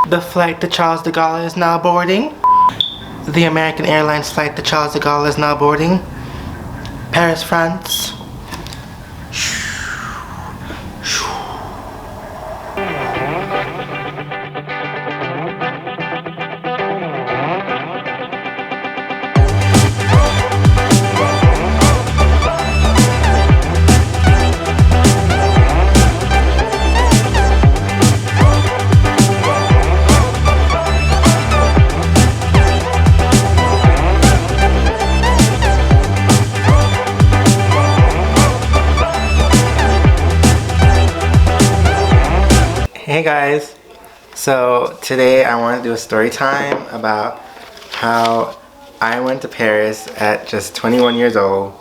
The flight to Charles de Gaulle is now boarding. The American Airlines flight to Charles de Gaulle is now boarding. Paris, France. Hey guys, so today I want to do a story time about how I went to Paris at just 21 years old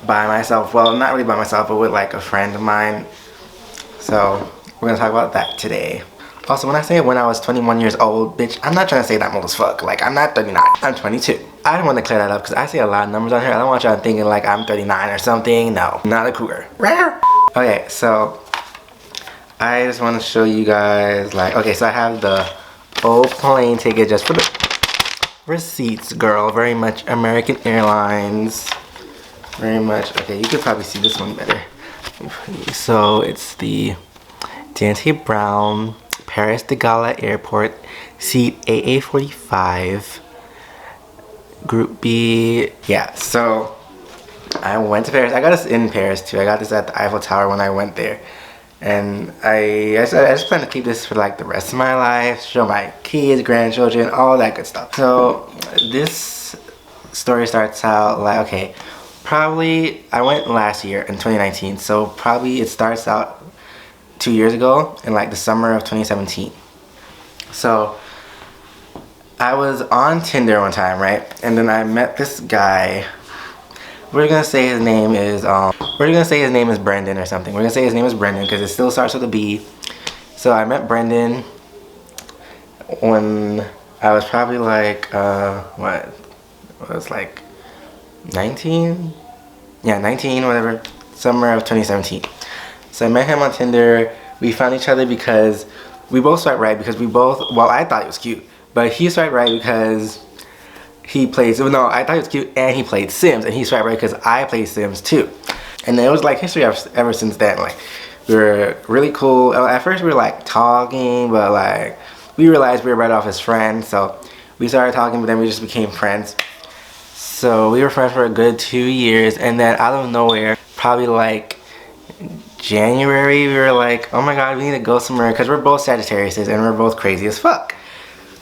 by myself. Well, not really by myself, but with like a friend of mine. So we're gonna talk about that today. Also, when I say when I was 21 years old, bitch, I'm not trying to say that I'm old as fuck. Like, I'm not 39, I'm 22. I don't want to clear that up because I see a lot of numbers on here. I don't want y'all thinking like I'm 39 or something. No, not a cougar. Okay, so I just want to show you guys, like, okay, so I have the old plane ticket just for the receipts, girl. Very much American Airlines. Very much, okay, you could probably see this one better. So it's the Dante Brown, Paris de Gaulle Airport, seat AA45, Group B. Yeah, so I went to Paris. I got this in Paris too. I got this at the Eiffel Tower when I went there. And I just plan to keep this for like the rest of my life, show my kids, grandchildren, all that good stuff. So this story starts out like, okay, probably I went last year in 2019, so probably it starts out 2 years ago in like the summer of 2017. So I was on Tinder one time, right? And then I met this guy. We're gonna say his name is Brendan or something. We're gonna say his name is Brendan because it still starts with a B. So I met Brendan when I was probably like what was like 19? Yeah, 19, whatever, summer of 2017. So I met him on Tinder. We found each other because we both swiped right because we both, well, I thought he was cute, but he swiped right because he plays, no, I thought he was cute and he played Sims, and he swiped right because I play Sims too. And then it was like history ever since then. Like, we were really cool. At first we were like talking, but like we realized we were right off as friends, so we started talking, but then we just became friends. So we were friends for a good 2 years, and then out of nowhere, probably like January, we were like, oh my god, we need to go somewhere because we're both Sagittariuses and we're both crazy as fuck.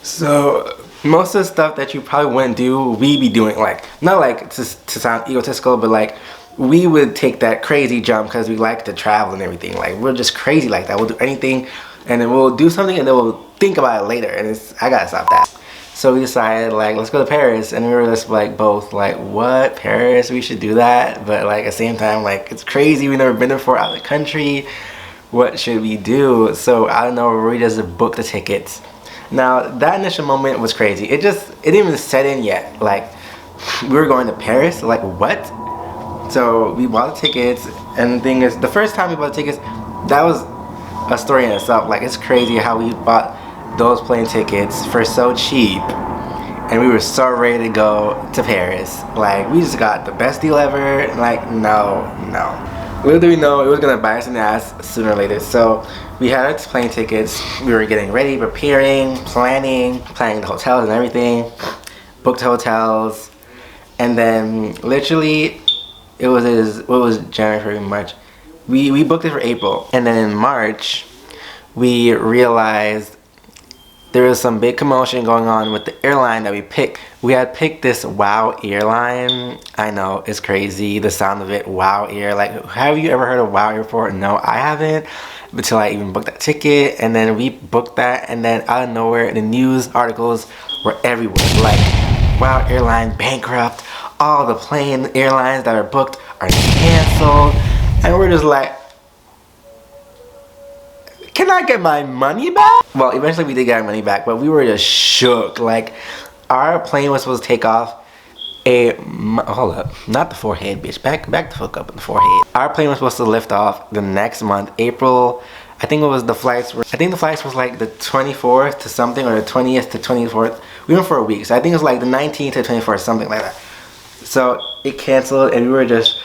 So most of the stuff that you probably wouldn't do, we be doing. Like, not like to sound egotistical, but like we would take that crazy jump because we like to travel and everything. Like, we're just crazy like that. We'll do anything and then we'll do something and then we'll think about it later, and I gotta stop that. So we decided, like, let's go to Paris, and we were just like both like, what, Paris? We should do that, but like at the same time, like, it's crazy, we've never been before out of the country. What should we do? So I don't know, we just booked the tickets. Now, that initial moment was crazy. It didn't even set in yet. Like, we were going to Paris? Like, what? So, we bought the tickets, and the thing is, the first time we bought the tickets, that was a story in itself. Like, it's crazy how we bought those plane tickets for so cheap, and we were so ready to go to Paris. Like, we just got the best deal ever. Like, no. Little did we know it was gonna bite us in the ass sooner or later. So we had our plane tickets, we were getting ready, preparing, planning the hotels and everything, booked hotels, and then literally it was January, February, March. We booked it for April, and then in March we realized there was some big commotion going on with the airline that we picked. We had picked this WOW airline. I know, it's crazy, the sound of it, WOW Air. Like, have you ever heard of WOW Airport? No, I haven't, until I even booked that ticket. And then we booked that, and then out of nowhere, the news articles were everywhere. Like, WOW airline bankrupt, all the plane airlines that are booked are canceled. And we're just like, can I get my money back? Well, eventually we did get our money back, but we were just shook. Like, our plane was supposed to take off hold up, not the forehead, bitch. Back the fuck up in the forehead. Our plane was supposed to lift off the next month, April, I think it was the flights were, I think the flights was like the 24th to something, or the 20th to 24th. We went for a week, so I think it was like the 19th to 24th, something like that. So it canceled and we were just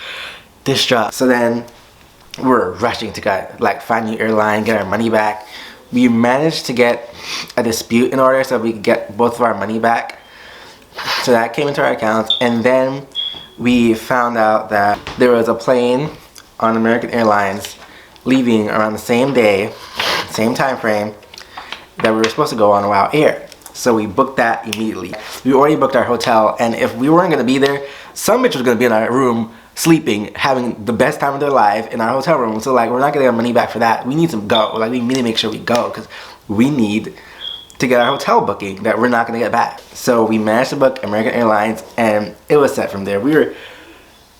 distraught. So then we were rushing to get, like, find a new airline, get our money back. We managed to get a dispute in order so we could get both of our money back. So that came into our accounts, and then we found out that there was a plane on American Airlines leaving around the same day, same time frame that we were supposed to go on WOW Air. So we booked that immediately. We already booked our hotel, and if we weren't gonna be there, some bitch was gonna be in our room sleeping, having the best time of their life in our hotel room. So like, we're not getting our money back for that. We need to go. Like, we need to make sure we go because we need to get our hotel booking that we're not gonna get back. So we managed to book American Airlines, and it was set from there. We were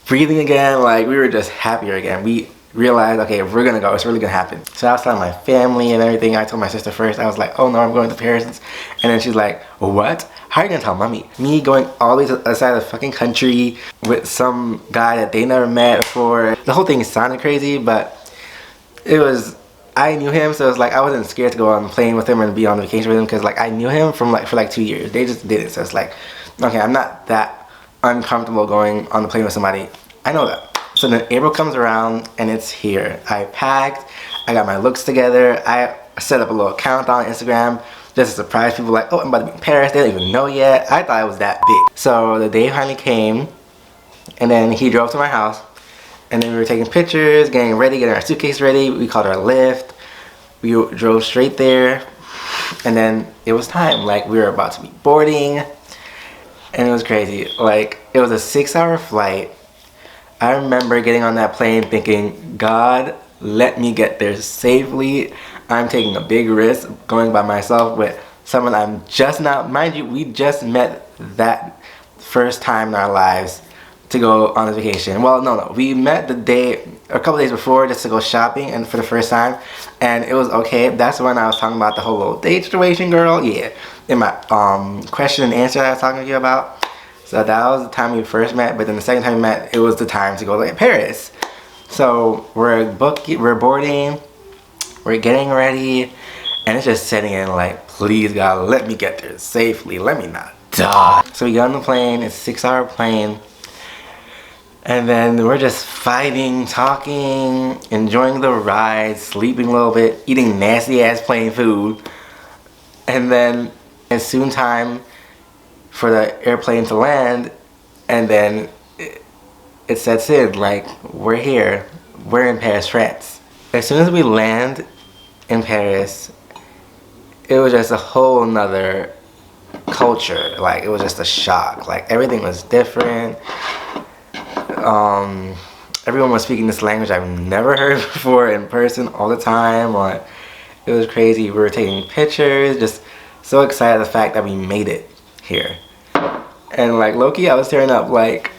breathing again, like we were just happier again. We realized, okay, if we're gonna go, it's really gonna happen. So I was telling my family and everything. I told my sister first. I was like, oh no, I'm going to Paris. And then she's like, what? How are you gonna tell mommy? Me going all the way to the other side of the fucking country with some guy that they never met before. The whole thing sounded crazy, but it was, I knew him, so it's like I wasn't scared to go on the plane with him and be on vacation with him because like I knew him from like for like 2 years. They just did it, so it's like, okay, I'm not that uncomfortable going on the plane with somebody. I know that. So then April comes around and it's here. I packed, I got my looks together, I set up a little account on Instagram just to surprise people, like, oh, I'm about to be in Paris. They don't even know yet. I thought it was that big. So the day finally came, and then he drove to my house, and then we were taking pictures, getting ready, getting our suitcase ready. We called our Lyft. We drove straight there, and then it was time. Like, we were about to be boarding, and it was crazy. Like, it was a 6-hour flight. I remember getting on that plane thinking, God, let me get there safely. I'm taking a big risk going by myself with someone I'm just not, mind you, we just met that first time in our lives to go on a vacation. Well, no, we met the day, a couple days before, just to go shopping and for the first time, and it was okay. That's when I was talking about the whole little date situation, girl. Yeah, in my question and answer that I was talking to you about. So that was the time we first met, but then the second time we met, it was the time to go to Paris. So we're boarding, we're getting ready, and it's just setting in like, please God, let me get there safely, let me not die. So we get on the plane, it's a 6-hour plane, and then we're just fighting, talking, enjoying the ride, sleeping a little bit, eating nasty ass plane food, and then it's soon time for the airplane to land, and then it sets in, like, we're here, we're in Paris, France. As soon as we land in Paris, it was just a whole nother culture. Like, it was just a shock. Like, everything was different. Everyone was speaking this language I've never heard before in person all the time. Or it was crazy. We were taking pictures, just so excited the fact that we made it here. And like, low-key, I was tearing up. Like,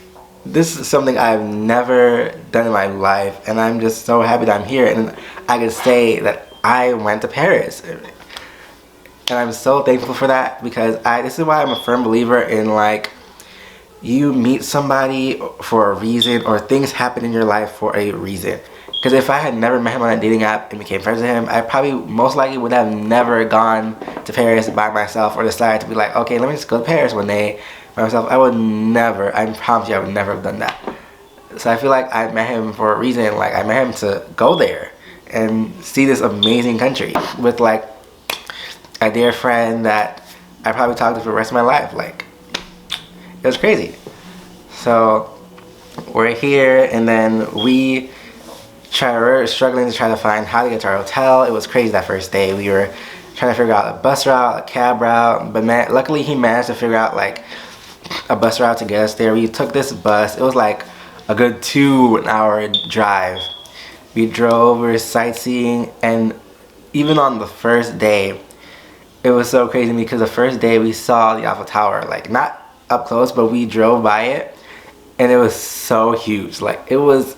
this is something I've never done in my life, and I'm just so happy that I'm here and I can say that I went to Paris. And I'm so thankful for that, because this is why I'm a firm believer in, like, you meet somebody for a reason, or things happen in your life for a reason. Because if I had never met him on a dating app and became friends with him, I probably most likely would have never gone to Paris by myself, or decided to be like, okay, let me just go to Paris one day by myself. I would never, I promise you, I would never have done that. So I feel like I met him for a reason. Like, I met him to go there and see this amazing country with like a dear friend that I probably talked to for the rest of my life. Like, it was crazy. So we're here, and then we're struggling to try to find how to get to our hotel. It was crazy that first day. We were trying to figure out a bus route, a cab route, but luckily he managed to figure out like a bus route to get us there. We took this bus. It was like a good 2-hour drive. We drove, we were sightseeing, and even on the first day, it was so crazy because the first day we saw the Eiffel Tower, like not up close, but we drove by it, and it was so huge. Like, it was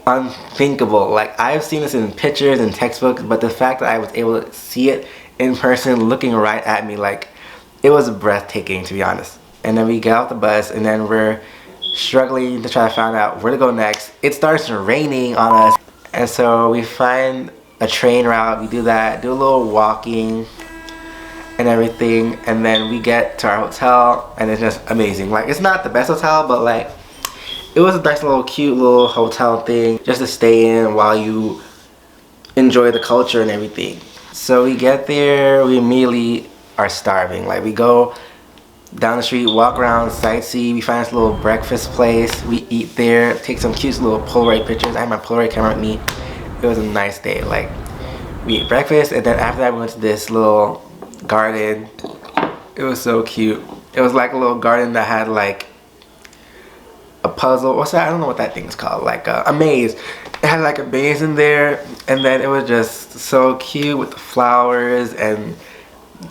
unthinkable. Like, I've seen this in pictures and textbooks, but the fact that I was able to see it in person looking right at me, like, it was breathtaking, to be honest. And then we get off the bus, and then we're struggling to try to find out where to go next. It starts raining on us, and so we find a train route. We do that, do a little walking and everything, and then we get to our hotel, and it's just amazing. Like, it's not the best hotel, but like, it was a nice little cute little hotel thing just to stay in while you enjoy the culture and everything. So we get there, we immediately are starving. Like, we go down the street, walk around, sightsee, we find this little breakfast place, we eat there, take some cute little Polaroid pictures. I had my Polaroid camera with me. It was a nice day. Like, we ate breakfast, and then after that we went to this little garden. It was so cute. It was like a little garden that had like a puzzle. What's that? I don't know what that thing is called. Like a maze. It had like a maze in there, and then it was just so cute with the flowers and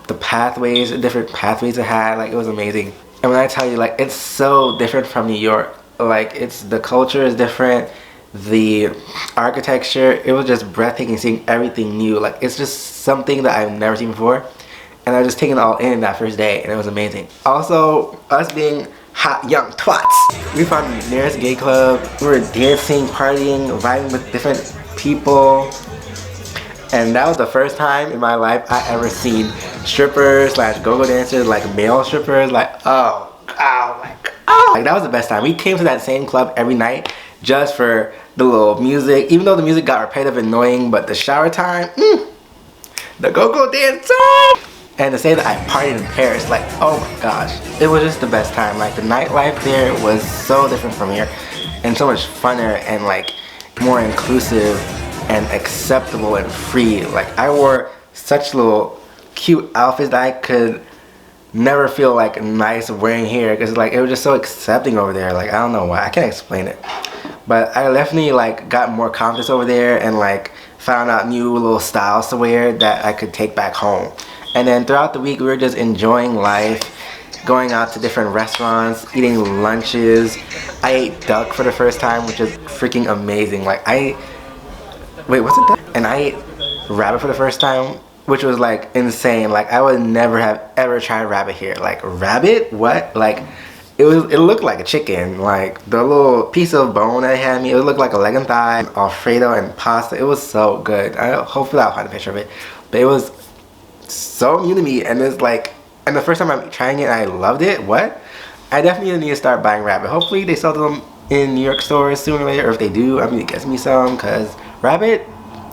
the pathways, the different pathways it had. Like, it was amazing. And when I tell you, like, it's so different from New York. Like, it's, the culture is different, the architecture, it was just breathtaking seeing everything new. Like, it's just something that I've never seen before, and I was just taking it all in that first day, and it was amazing. Also, us being hot young twats, we found the nearest gay club. We were dancing, partying, vibing with different people, and that was the first time in my life I ever seen strippers slash go-go dancers, like male strippers. Like, oh, like, oh, like, that was the best time. We came to that same club every night just for the little music, even though the music got repetitive and annoying, but the shower time, the go-go dance, and to say that I partied in Paris, like, oh my gosh, it was just the best time. Like, the nightlife there was so different from here, and so much funner, and like more inclusive and acceptable and free. Like, I wore such little cute outfits that I could never feel like nice wearing here, because like, it was just so accepting over there. Like, I don't know why, I can't explain it, but I definitely like got more confidence over there, and like found out new little styles to wear that I could take back home. And then throughout the week we were just enjoying life, going out to different restaurants, eating lunches. I ate duck for the first time, which is freaking amazing. Like, wait, what's it duck? And I ate rabbit for the first time, which was like insane. Like, I would never have ever tried rabbit here. Like, rabbit? What? Like, it looked like a chicken. Like, the little piece of bone that they had me, it looked like a leg and thigh, Alfredo and pasta. It was so good. Hopefully I'll find a picture of it. But it was so new to me, and it's like, and the first time I'm trying it, I loved it. What? I definitely need to start buying rabbit. Hopefully they sell them in New York stores sooner or later, or if they do, I'm gonna get me some, because rabbit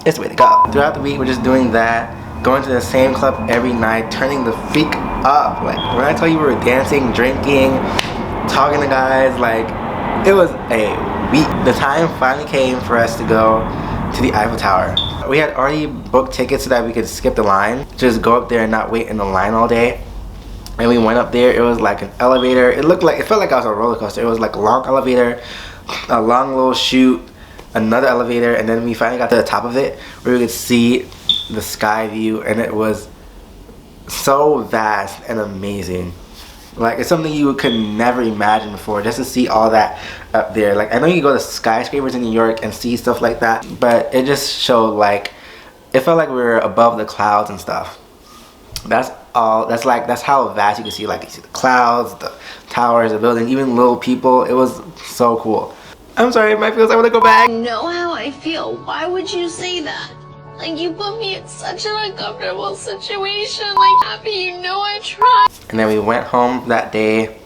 is the way to go. Throughout the week we're just doing that, going to the same club every night, turning the freak up. Like, when I tell you we were dancing, drinking, talking to guys, like, it was a week. The time finally came for us to go to the Eiffel Tower. We had already booked tickets so that we could skip the line, just go up there and not wait in the line all day. And we went up there. It was like an elevator. It felt like I was on a roller coaster. It was like a long elevator, a long little chute, another elevator, and then we finally got to the top of it where we could see the sky view, and it was so vast and amazing. Like, it's something you could never imagine before, just to see all that up there. Like, I know you go to skyscrapers in New York and see stuff like that, but it just showed, like, it felt like we were above the clouds and stuff. That's all. That's how vast you can see. Like, you see the clouds, the towers, the building, even little people. It was so cool. I'm sorry, my feels. I want to go back. I know how I feel. Why would you say that? Like, you put me in such an uncomfortable situation. Like, happy, you know I tried. And then we went home that day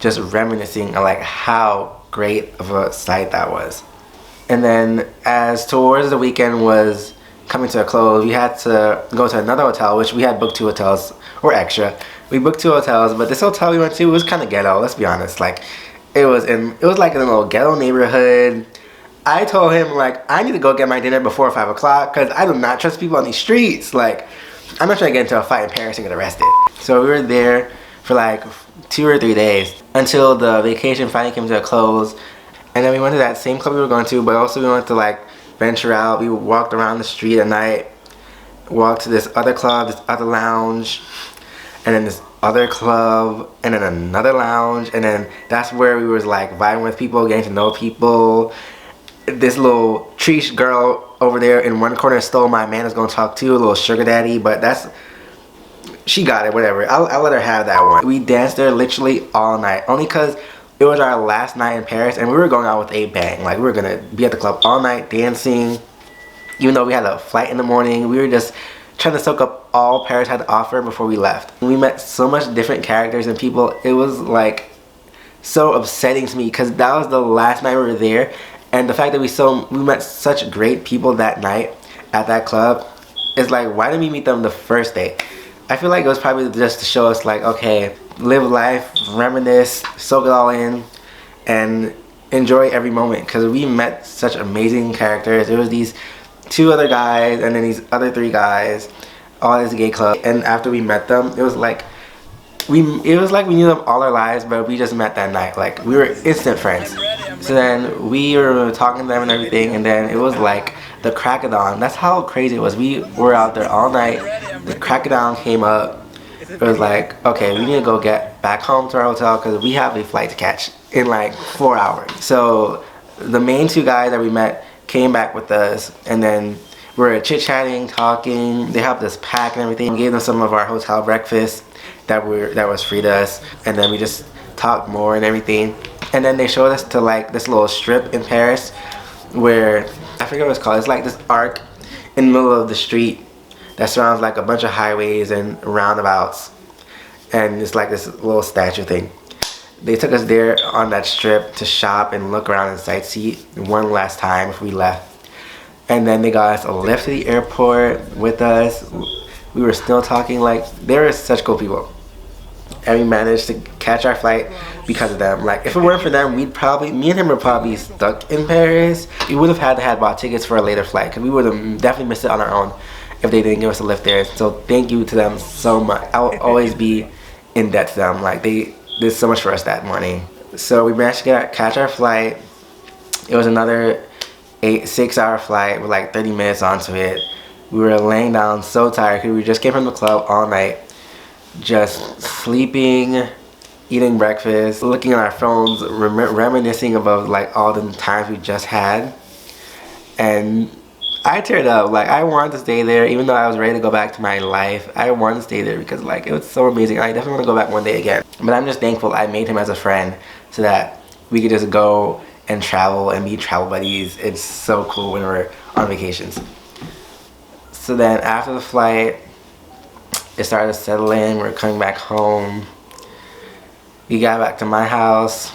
just reminiscing on like how great of a sight that was. And then as towards the weekend was coming to a close, we had to go to another hotel, which we had booked 2 hotels, or extra. We booked 2 hotels, but this hotel we went to was kind of ghetto, let's be honest. Like, it was like in a little ghetto neighborhood. I told him, like, I need to go get my dinner before 5 o'clock because I do not trust people on these streets. Like, I'm not trying to get into a fight in Paris and get arrested. So we were there for like 2 or 3 days until the vacation finally came to a close. And then we went to that same club we were going to, but also we went to like venture out. We walked around the street at night, walked to this other club, this other lounge, and then this other club, and then another lounge, and then that's where we was like vibing with people, getting to know people. This little Trish girl over there in one corner stole my man I was gonna talk to, a little sugar daddy, but she got it, whatever. I'll let her have that one. We danced there literally all night, only because it was our last night in Paris and we were going out with a bang. Like, we were gonna be at the club all night dancing, Even though we had a flight in the morning, we were just trying to soak up all Paris had to offer before we left. We met so much different characters and people. It was like so upsetting to me because that was the last night we were there, and the fact that we met such great people that night at that club. It's like, why didn't we meet them the first day? I feel like it was probably just to show us like, okay, live life, reminisce, soak it all in, and enjoy every moment, because we met such amazing characters. There was these 2 other guys and then these other 3 guys all at this gay club, and after we met them, it was like we knew them all our lives, but we just met that night. Like, we were instant friends. So then we were talking to them and everything, and then it was like the crack of dawn. That's how crazy it was. We were out there all night. The crack of dawn came up. It was like, okay, we need to go get back home to our hotel because we have a flight to catch in like 4 hours. So the main 2 guys that we met came back with us, and then we were chit-chatting, talking. They helped us pack and everything. We gave them some of our hotel breakfast that was free to us, and then we just talked more and everything. And then they showed us to like this little strip in Paris where, I forget what it's called. It's like this arc in the middle of the street that surrounds like a bunch of highways and roundabouts, and it's like this little statue thing. They took us there on that strip to shop and look around and sightsee one last time before we left. And then they got us a lift to the airport with us. We were still talking. Like, they were such cool people, and we managed to catch our flight because of them. Like, if it weren't for them, me and him would probably be stuck in Paris. We would have had to have bought tickets for a later flight because we would have definitely missed it on our own if they didn't give us a lift there. So thank you to them so much. I will always be in debt to them. Like, they did so much for us that morning. So we managed to catch our flight. It was another 6-hour flight with like 30 minutes onto it. We were laying down so tired because we just came from the club all night, just sleeping, eating breakfast, looking at our phones, reminiscing about like all the times we just had. And I teared up. Like, I wanted to stay there even though I was ready to go back to my life. I wanted to stay there because like it was so amazing. I definitely want to go back one day again. But I'm just thankful I made him as a friend so that we could just go and travel and be travel buddies. It's so cool when we're on vacations. So then after the flight, it started to settle in. We were coming back home. We got back to my house,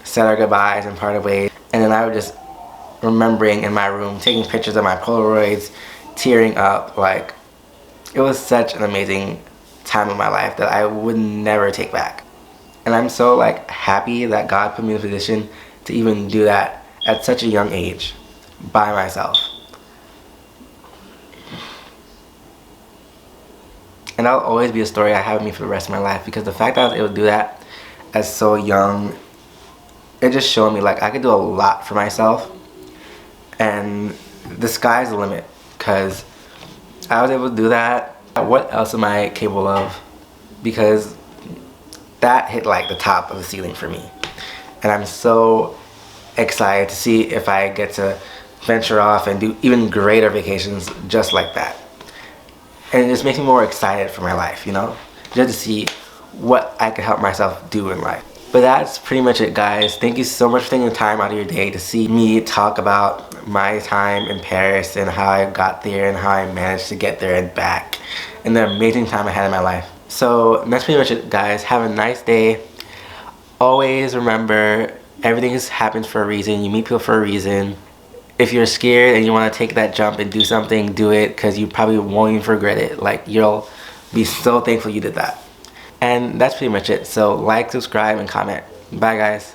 said our goodbyes and parted ways. And then I was just remembering in my room, taking pictures of my Polaroids, tearing up. Like, it was such an amazing time of my life that I would never take back. And I'm so like happy that God put me in a position to even do that at such a young age by myself. And that'll always be a story I have with me for the rest of my life, because the fact that I was able to do that as so young, it just showed me like I could do a lot for myself, and the sky's the limit, because I was able to do that. What else am I capable of? Because that hit like the top of the ceiling for me, and I'm so excited to see if I get to venture off and do even greater vacations just like that. And it just makes me more excited for my life, you know? Just to see what I could help myself do in life. But that's pretty much it, guys. Thank you so much for taking the time out of your day to see me talk about my time in Paris and how I got there and how I managed to get there and back, and the amazing time I had in my life. So that's pretty much it, guys. Have a nice day. Always remember, everything happens for a reason. You meet people for a reason. If you're scared and you want to take that jump and do something, do it, because you probably won't even regret it. Like, you'll be so thankful you did that. And that's pretty much it. So like, subscribe, and comment. Bye, guys.